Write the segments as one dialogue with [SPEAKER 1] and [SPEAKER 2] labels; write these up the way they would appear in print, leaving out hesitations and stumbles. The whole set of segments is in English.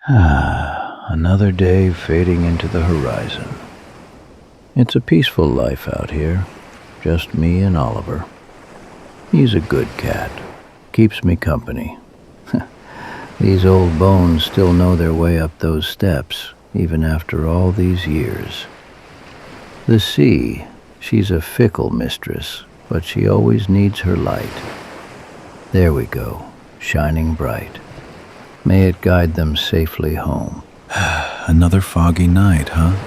[SPEAKER 1] Another day fading into the horizon. It's a peaceful life out here, just me and Oliver. He's a good cat, keeps me company. These old bones still know their way up those steps, even after all these years. The sea, she's a fickle mistress, but she always needs her light. There we go, shining bright. May it guide them safely home.
[SPEAKER 2] Another foggy night, huh?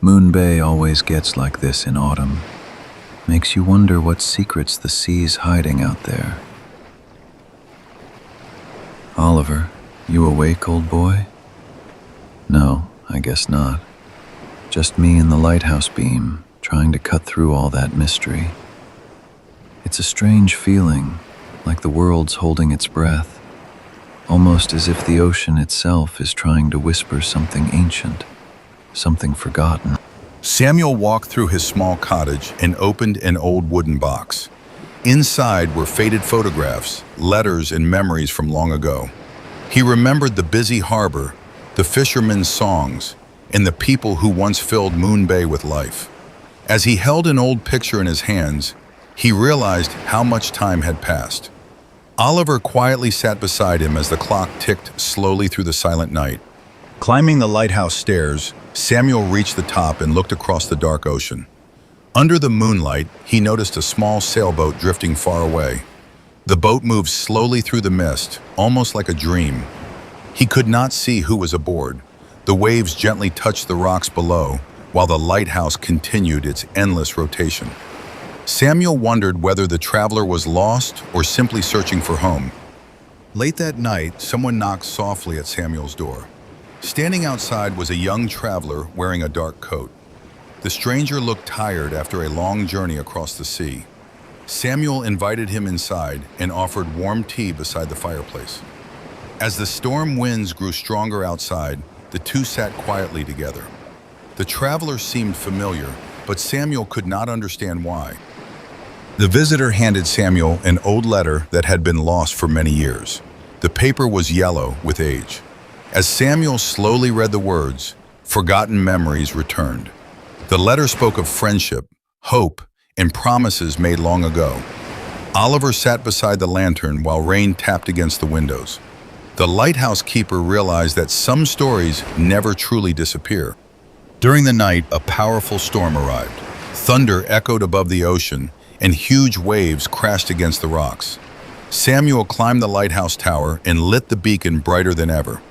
[SPEAKER 2] Moon Bay always gets like this in autumn. Makes you wonder what secrets the sea's hiding out there. Oliver, you awake, old boy? No, I guess not. Just me and the lighthouse beam, trying to cut through all that mystery. It's a strange feeling, like the world's holding its breath, almost as if the ocean itself is trying to whisper something ancient, something forgotten.
[SPEAKER 3] Samuel walked through his small cottage and opened an old wooden box. Inside were faded photographs, letters, and memories from long ago. He remembered the busy harbor, the fishermen's songs, and the people who once filled Moon Bay with life. As he held an old picture in his hands, he realized how much time had passed. Oliver quietly sat beside him as the clock ticked slowly through the silent night. Climbing the lighthouse stairs, Samuel reached the top and looked across the dark ocean. Under the moonlight, he noticed a small sailboat drifting far away. The boat moved slowly through the mist, almost like a dream. He could not see who was aboard. The waves gently touched the rocks below, while the lighthouse continued its endless rotation. Samuel wondered whether the traveler was lost or simply searching for home. Late that night, someone knocked softly at Samuel's door. Standing outside was a young traveler wearing a dark coat. The stranger looked tired after a long journey across the sea. Samuel invited him inside and offered warm tea beside the fireplace. As the storm winds grew stronger outside, the two sat quietly together. The traveler seemed familiar, but Samuel could not understand why. The visitor handed Samuel an old letter that had been lost for many years. The paper was yellow with age. As Samuel slowly read the words, forgotten memories returned. The letter spoke of friendship, hope, and promises made long ago. Oliver sat beside the lantern while rain tapped against the windows. The lighthouse keeper realized that some stories never truly disappear. During the night, a powerful storm arrived. Thunder echoed above the ocean, and huge waves crashed against the rocks. Samuel climbed the lighthouse tower and lit the beacon brighter than ever.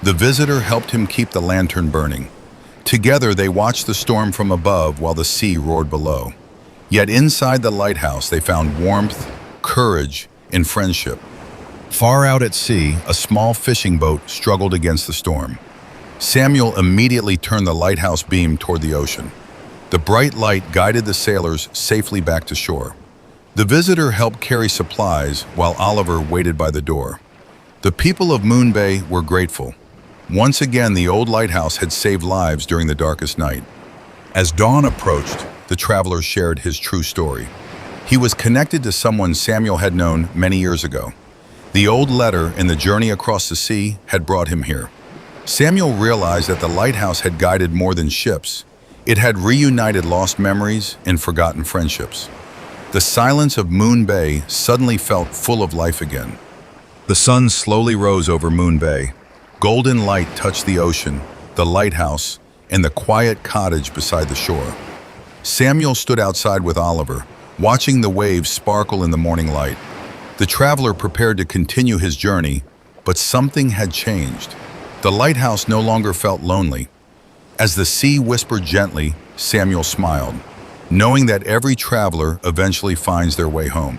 [SPEAKER 3] The visitor helped him keep the lantern burning. Together, they watched the storm from above while the sea roared below. Yet inside the lighthouse, they found warmth, courage, and friendship. Far out at sea, a small fishing boat struggled against the storm. Samuel immediately turned the lighthouse beam toward the ocean. The bright light guided the sailors safely back to shore. The visitor helped carry supplies while Oliver waited by the door. The people of Moon Bay were grateful. Once again, the old lighthouse had saved lives during the darkest night. As dawn approached, the traveler shared his true story. He was connected to someone Samuel had known many years ago. The old letter and the journey across the sea had brought him here. Samuel realized that the lighthouse had guided more than ships. It had reunited lost memories and forgotten friendships. The silence of Moon Bay suddenly felt full of life again. The sun slowly rose over Moon Bay. Golden light touched the ocean, the lighthouse, and the quiet cottage beside the shore. Samuel stood outside with Oliver, watching the waves sparkle in the morning light. The traveler prepared to continue his journey, but something had changed. The lighthouse no longer felt lonely. As the sea whispered gently, Samuel smiled, knowing that every traveler eventually finds their way home.